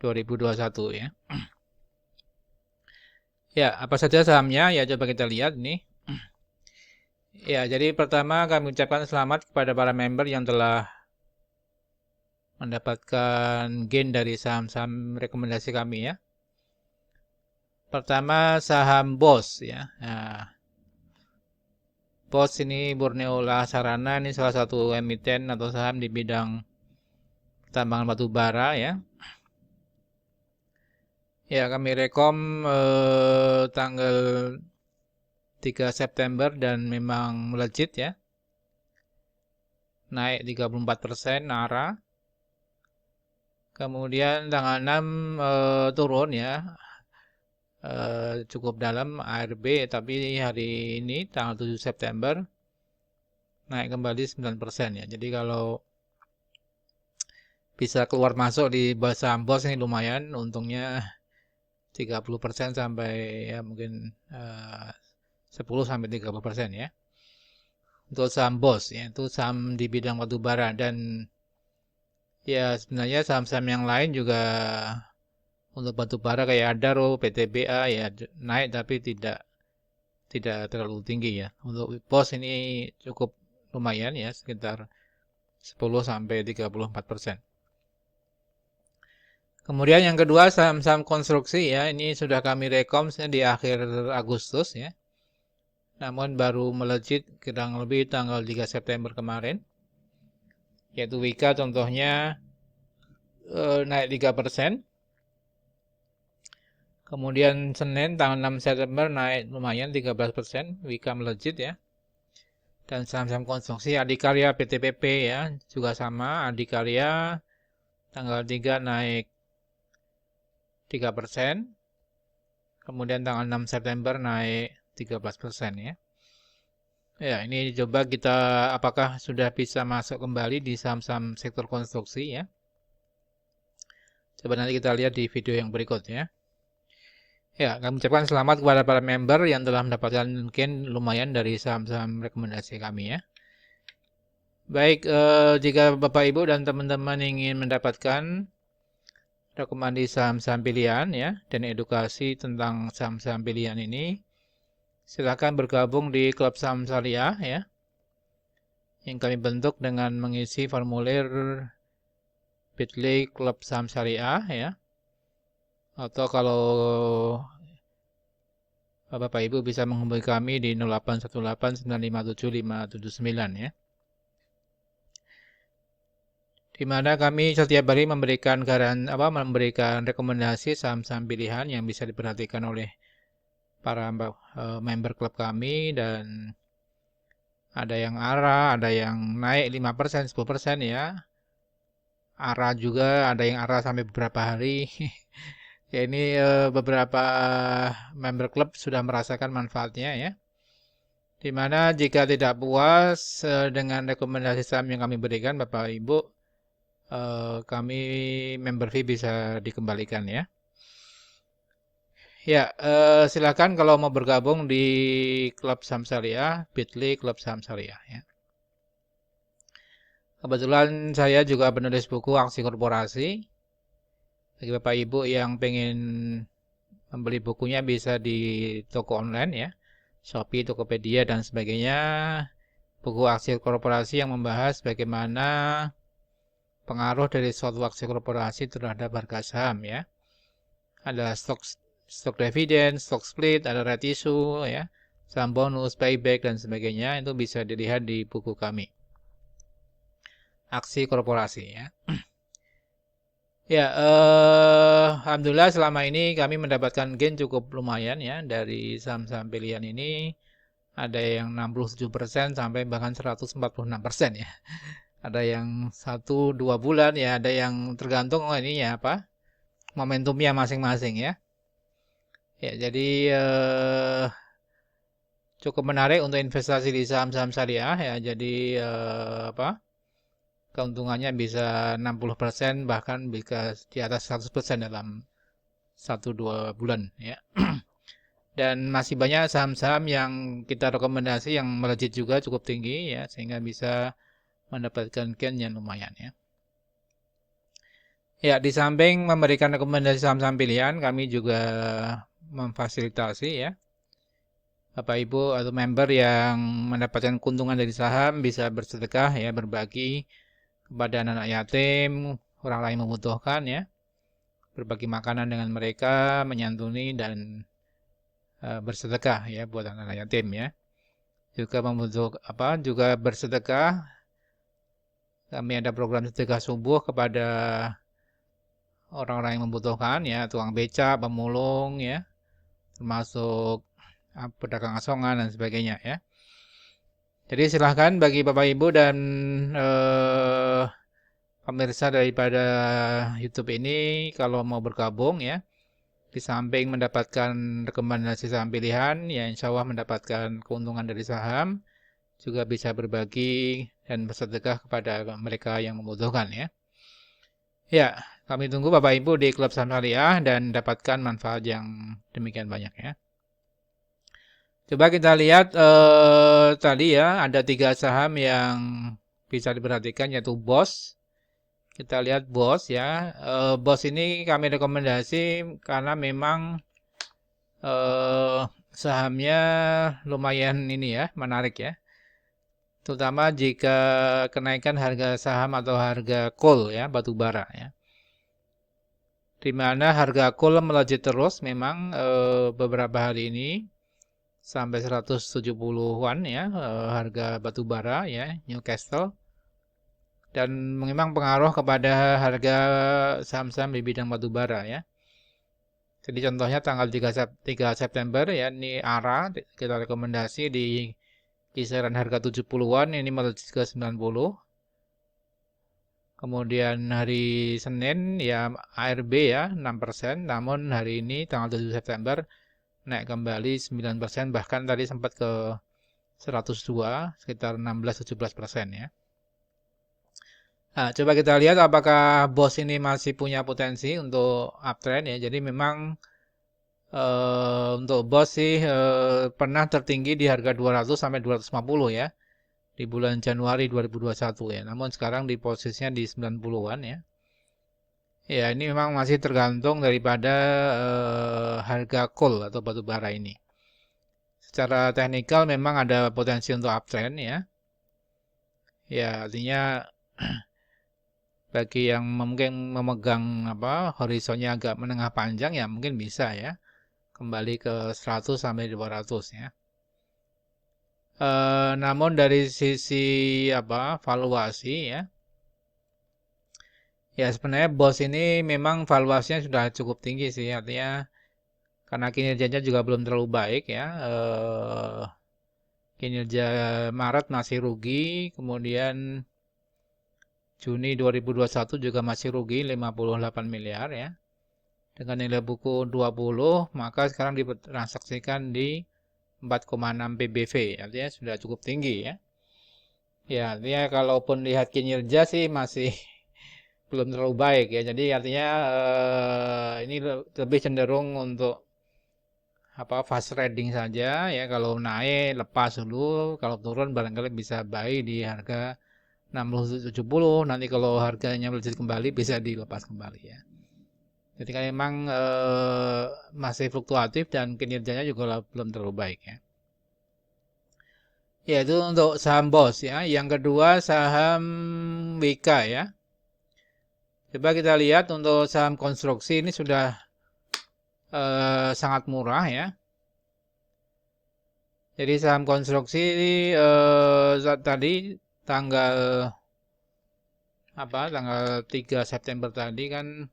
2021 ya. Ya, apa saja sahamnya? Ya, coba kita lihat nih. Ya, jadi pertama kami ucapkan selamat kepada para member yang telah mendapatkan gain dari saham-saham rekomendasi kami ya. Pertama saham BOS ya. Nah, BOS ini Borneo Sarana, ini salah satu emiten atau saham di bidang tambangan batu bara ya. Ya, kami rekom tanggal 3 September dan memang melejit ya. Naik 34% ARA. Kemudian tanggal 6 turun ya. Cukup dalam ARB, tapi hari ini tanggal 7 September naik kembali 9% ya. Jadi kalau bisa keluar masuk di saham BOS ini lumayan, untungnya 30% sampai ya mungkin 10 sampai 30% ya. Untuk saham BOS ya, itu saham di bidang batu bara, dan ya sebenarnya saham-saham yang lain juga untuk batu bara kayak Adaro, PTBA ya naik tapi tidak terlalu tinggi ya. Untuk BOS ini cukup lumayan ya, sekitar 10 sampai 34%. Kemudian yang kedua saham-saham konstruksi ya, ini sudah kami rekom di akhir Agustus ya. Namun baru melejit kurang lebih tanggal 3 September kemarin. Yaitu Wika contohnya naik 3%. Kemudian Senin tanggal 6 September naik lumayan 13%, Wika melejit ya. Dan saham-saham konstruksi Adikarya PTPP ya, juga sama, Adikarya tanggal 3 naik 3%. Kemudian tanggal 6 September naik 13% ya. Ya, ini coba kita apakah sudah bisa masuk kembali di saham-saham sektor konstruksi ya. Coba nanti kita lihat di video yang berikut ya. Ya, kami ucapkan selamat kepada para member yang telah mendapatkan gain lumayan dari saham-saham rekomendasi kami ya. Baik, jika Bapak Ibu dan teman-teman ingin mendapatkan rekomendasi saham-saham pilihan ya dan edukasi tentang saham-saham pilihan ini, silakan bergabung di Klub Saham Syariah ya, yang kami bentuk dengan mengisi formulir Bit.ly Klub Saham Syariah ya. Atau kalau Bapak Ibu bisa menghubungi kami di 0818957579 ya. Di mana kami setiap hari memberikan memberikan rekomendasi saham-saham pilihan yang bisa diperhatikan oleh para member klub kami, dan ada yang ARA, ada yang naik 5%, 10% ya. ARA juga ada yang ARA sampai beberapa hari. Ya ini beberapa member klub sudah merasakan manfaatnya ya. Dimana jika tidak puas dengan rekomendasi saham yang kami berikan Bapak Ibu, kami member fee bisa dikembalikan ya. Ya, silakan kalau mau bergabung di Klub Saham Syariah, Bit.ly Klub Saham Syariah ya. Kebetulan saya juga penulis buku Aksi Korporasi. Bagi Bapak Ibu yang pengen membeli bukunya bisa di toko online ya, Shopee, Tokopedia dan sebagainya. Buku Aksi Korporasi yang membahas bagaimana pengaruh dari suatu aksi korporasi terhadap harga saham ya. Ada stok dividen, stok split, ada right issue ya, saham bonus, buyback dan sebagainya. Itu bisa dilihat di buku kami. Aksi korporasi ya. Ya, alhamdulillah selama ini kami mendapatkan gain cukup lumayan ya dari saham-saham pilihan ini. Ada yang 67% sampai bahkan 146% ya. Ada yang 1-2 bulan ya, ada yang tergantung ini ya apa momentumnya masing-masing ya. Ya, jadi cukup menarik untuk investasi di saham-saham syariah ya. Jadi keuntungannya bisa 60% bahkan bisa di atas 100% dalam 1-2 bulan ya. Dan masih banyak saham-saham yang kita rekomendasi yang melejit juga cukup tinggi ya, sehingga bisa mendapatkan gain yang lumayan ya. Ya, di samping memberikan rekomendasi saham-saham pilihan, kami juga memfasilitasi ya Bapak Ibu atau member yang mendapatkan keuntungan dari saham bisa bersedekah ya, berbagi kepada anak-anak yatim, orang lain membutuhkan ya, berbagi makanan dengan mereka, menyantuni dan bersedekah ya buat anak-anak yatim ya. Juga juga bersedekah. Kami ada program sedekah subuh kepada orang-orang yang membutuhkan ya, tukang beca, pemulung ya, termasuk pedagang asongan dan sebagainya ya. Jadi silahkan bagi Bapak Ibu dan pemirsa daripada YouTube ini kalau mau bergabung ya, di samping mendapatkan rekomendasi saham pilihan, ya insya Allah mendapatkan keuntungan dari saham, juga bisa berbagi dan bersedekah kepada mereka yang membutuhkan ya. Ya, kami tunggu Bapak Ibu di Klub Saham Syariah dan dapatkan manfaat yang demikian banyak ya. Coba kita lihat tadi ya, ada 3 saham yang bisa diperhatikan yaitu BOS. Kita lihat BOS ya. BOS ini kami rekomendasi karena memang sahamnya lumayan ini ya, menarik ya. Terutama jika kenaikan harga saham atau harga coal ya, batu bara ya. Di mana harga coal melejit terus memang beberapa hari ini sampai 170-an ya harga batu bara ya, Newcastle. Dan memang pengaruh kepada harga saham-saham di bidang batu bara ya. Jadi contohnya tanggal 3 September ya, ini ARA kita rekomendasi di kisaran harga 70-an, ini melejit ke 90. Kemudian hari Senin ya ARB ya 6%, namun hari ini tanggal 7 September naik kembali 9%, bahkan tadi sempat ke 102, sekitar 16-17% ya. Nah, coba kita lihat apakah BOS ini masih punya potensi untuk uptrend ya. Jadi memang untuk BOS sih pernah tertinggi di harga 200 sampai 250 ya di bulan Januari 2021 ya. Namun sekarang di posisinya di 90-an ya. Ya, ini memang masih tergantung daripada harga coal atau batu bara ini. Secara teknikal memang ada potensi untuk uptrend ya. Ya, artinya bagi yang mungkin memegang horizonnya agak menengah panjang ya mungkin bisa ya kembali ke 100 sampai 200 ya. Namun dari sisi valuasi ya. Ya sebenarnya BOS ini memang valuasinya sudah cukup tinggi sih, artinya karena kinerjanya juga belum terlalu baik ya. Kinerja Maret masih rugi, kemudian Juni 2021 juga masih rugi 58 miliar ya. Dengan nilai buku 20, maka sekarang ditransaksikan di 4,6 PBV, artinya sudah cukup tinggi ya. Ya, artinya kalaupun lihat kinerja sih masih belum terlalu baik ya. Jadi artinya ini lebih cenderung untuk fast trading saja ya. Kalau naik lepas dulu, kalau turun barangkali bisa buy di harga 60-70. Nanti kalau harganya melejit kembali bisa dilepas kembali ya. Jadi kan memang masih fluktuatif dan kinerjanya juga belum terlalu baik ya. Ya itu untuk saham BOS ya. Yang kedua saham WK ya. Coba kita lihat untuk saham konstruksi ini sudah sangat murah ya. Jadi saham konstruksi tadi tanggal tanggal 3 September tadi kan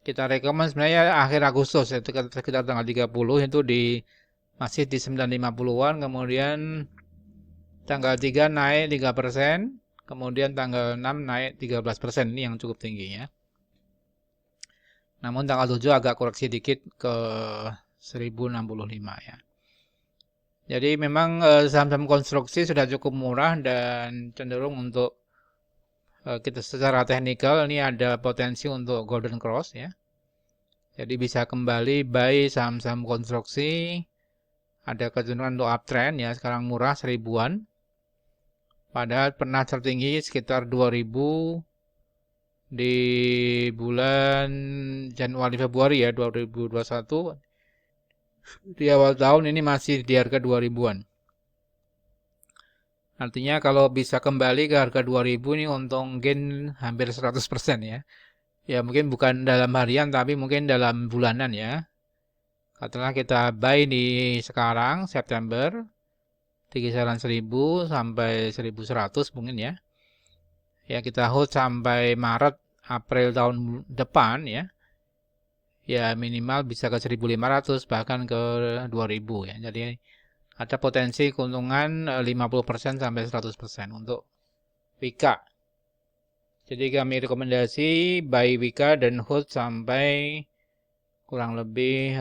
kita rekomend sebenarnya akhir Agustus itu sekitar tanggal 30 itu masih di 950-an, kemudian tanggal 3 naik 3%, kemudian tanggal 6 naik 13%, ini yang cukup tinggi ya. Namun tanggal 7 agak koreksi dikit ke 1065 ya. Jadi memang saham-saham konstruksi sudah cukup murah dan cenderung untuk kita secara teknikal ini ada potensi untuk golden cross ya. Jadi bisa kembali buy saham-saham konstruksi, ada kecenderungan untuk uptrend ya, sekarang murah 1000-an. Padahal pernah tertinggi sekitar 2000 di bulan Januari Februari ya 2021, di awal tahun ini masih di harga 2000-an. Artinya kalau bisa kembali ke harga 2000 ini untung gain hampir 100% ya. Ya mungkin bukan dalam harian tapi mungkin dalam bulanan ya. Katakanlah kita buy di sekarang September di kisaran 1000 sampai 1100 mungkin ya. Ya kita hold sampai Maret April tahun depan ya. Ya minimal bisa ke 1500 bahkan ke 2000 ya. Jadi ada potensi keuntungan 50% sampai 100% untuk Wika. Jadi kami rekomendasi buy Wika dan hold sampai kurang lebih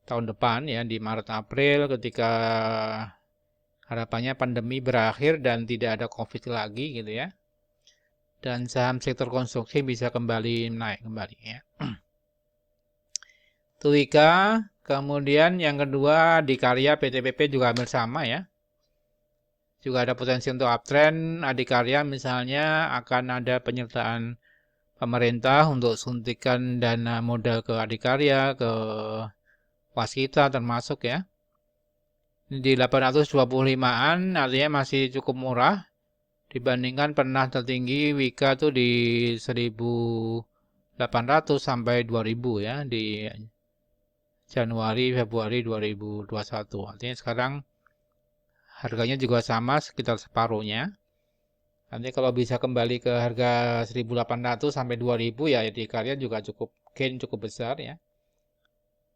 tahun depan ya di Maret April ketika harapannya pandemi berakhir dan tidak ada COVID lagi gitu ya. Dan saham sektor konstruksi bisa kembali naik kembali ya. Itu Wika. Kemudian yang kedua di Karya PTPP juga hampir sama ya. Juga ada potensi untuk uptrend. Adikarya misalnya akan ada penyertaan pemerintah untuk suntikan dana modal ke Adikarya, ke Waskita termasuk ya. Di 825-an artinya masih cukup murah dibandingkan pernah tertinggi Wika tuh di 1800 sampai 2000 ya di Januari Februari 2021. Artinya sekarang harganya juga sama sekitar separuhnya. Nanti kalau bisa kembali ke harga 1800 sampai 2000 ya di Karya juga cukup gain cukup besar ya.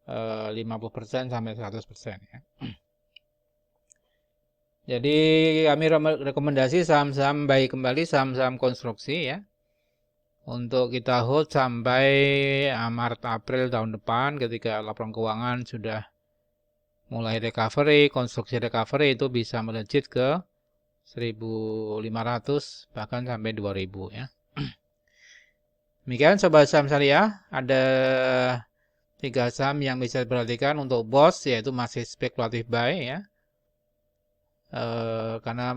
50% sampai 100% ya. Jadi kami rekomendasi saham-saham baik kembali saham-saham konstruksi ya. Untuk kita hold sampai Maret April tahun depan ketika laporan keuangan sudah mulai recovery, konstruksi recovery itu bisa melejit ke 1500 bahkan sampai 2000 ya. Demikian Sobat Saham Syariah, ada 3 saham yang bisa diperhatikan untuk BOS yaitu masih spekulatif buy ya. Karena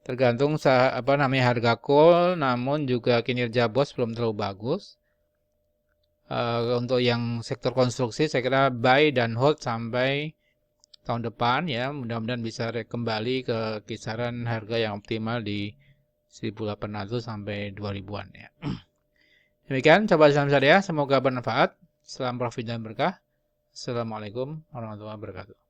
tergantung harga call, namun juga kinerja BOS belum terlalu bagus. Untuk yang sektor konstruksi saya kira buy dan hold sampai tahun depan ya, mudah-mudahan bisa kembali ke kisaran harga yang optimal di 1800 sampai 2000-an ya. Demikian Sobat Saham Syariah, semoga bermanfaat. Salam profit dan berkah. Assalamualaikum warahmatullahi wabarakatuh.